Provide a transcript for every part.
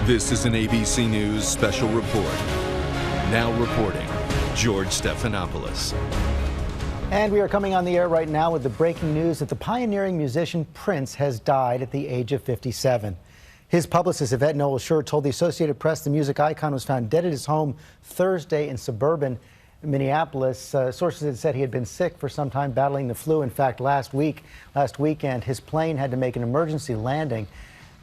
This is an ABC News special report. Now reporting, George Stephanopoulos. And we are coming on the air right now with the breaking news that the pioneering musician Prince has died at the age of 57. His publicist, Yvette Noel-Schure, told the Associated Press the music icon was found dead at his home Thursday in suburban Minneapolis. Sources had said he had been sick for some time, battling the flu. In fact, last weekend, his plane had to make an emergency landing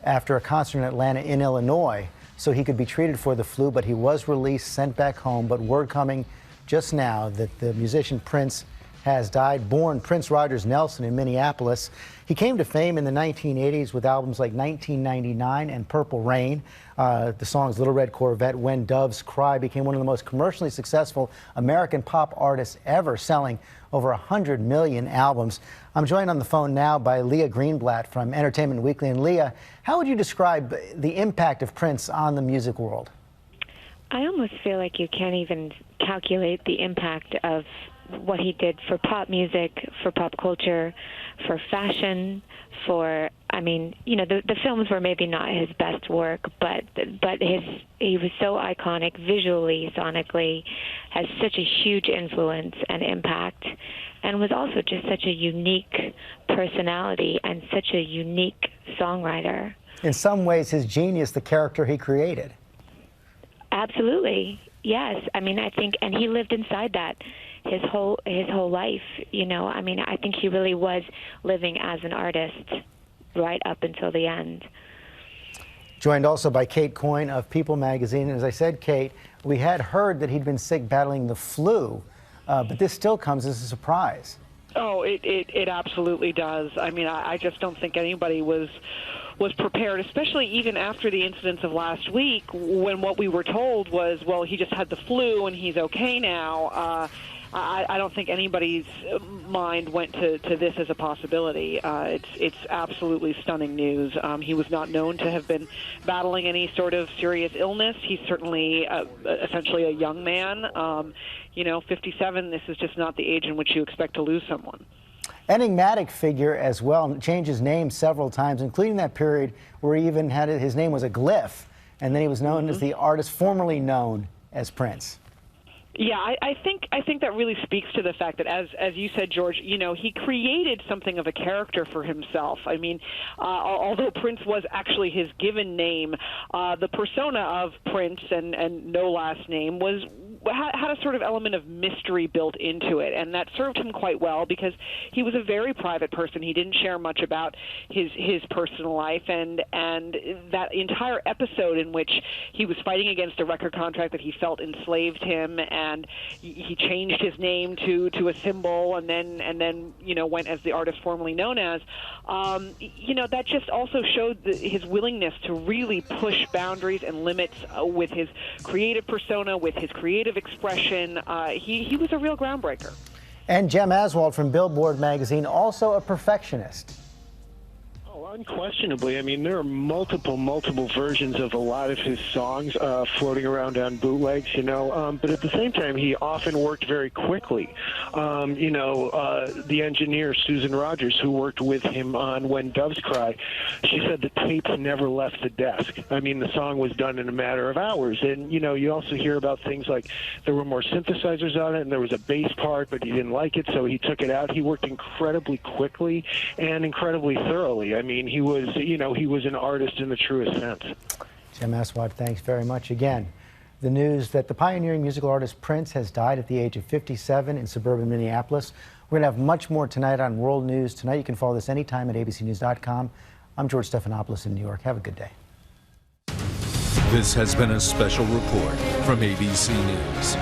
after a concert in Atlanta in Illinois so he could be treated for the flu, but he was released, sent back home. But word coming just now that the musician Prince has died. Born Prince Rogers Nelson in Minneapolis, he came to fame in the 1980s with albums like 1999 and Purple Rain. The songs Little Red Corvette, When Doves Cry became one of the most commercially successful American pop artists ever, selling over 100 million albums. I'm joined on the phone now by Leah Greenblatt from Entertainment Weekly. And Leah, how would you describe the impact of Prince on the music world? I almost feel like you can't even calculate the impact of what he did for pop music, for pop culture, for fashion, for, I mean, you know, the films were maybe not his best work, but he was so iconic visually, sonically, has such a huge influence and impact, and was also just such a unique personality and such a unique songwriter. In some ways, his genius, the character he created. Absolutely, yes. I mean, I think, and he lived inside that his whole life, you know. I mean, I think he really was living as an artist right up until the end. Joined also by Kate Coyne of People magazine. And as I said, Kate, we had heard that he'd been sick battling the flu, but this still comes as a surprise. Oh, it absolutely does. I mean, I just don't think anybody was prepared, especially even after the incidents of last week, when what we were told was, well, he just had the flu and he's okay now. I don't think anybody's mind went to this as a possibility. It's absolutely stunning news. He was not known to have been battling any sort of serious illness. He's certainly essentially a young man. You know, 57, this is just not the age in which you expect to lose someone. Enigmatic figure as well, changed his name several times, including that period where he even had his name was a glyph, and then he was known as the artist formerly known as Prince. Yeah, I think that really speaks to the fact that, as you said, George, you know, he created something of a character for himself. I mean, although Prince was actually his given name, the persona of Prince and no last name had a sort of element of mystery built into it, and that served him quite well because he was a very private person. He didn't share much about his personal life, and that entire episode in which he was fighting against a record contract that he felt enslaved him, and he changed his name to a symbol, and then you know, went as the artist formerly known as. You know, that just also showed his willingness to really push boundaries and limits with his creative persona, with his creative expression. He was a real groundbreaker. And Jem Aswald from Billboard magazine, also a perfectionist. Unquestionably. I mean, there are multiple versions of a lot of his songs floating around on bootlegs, you know, but at the same time, he often worked very quickly. You know, the engineer, Susan Rogers, who worked with him on When Doves Cry, she said the tapes never left the desk. I mean, the song was done in a matter of hours. And, you know, you also hear about things like there were more synthesizers on it and there was a bass part, but he didn't like it, so he took it out. He worked incredibly quickly and incredibly thoroughly. I mean, he was, you know, he was an artist in the truest sense. Jem Aswald, thanks very much again. The news that the pioneering musical artist Prince has died at the age of 57 in suburban Minneapolis. We're going to have much more tonight on World News Tonight. You can follow this anytime at abcnews.com. I'm George Stephanopoulos in New York. Have a good day. This has been a special report from ABC News.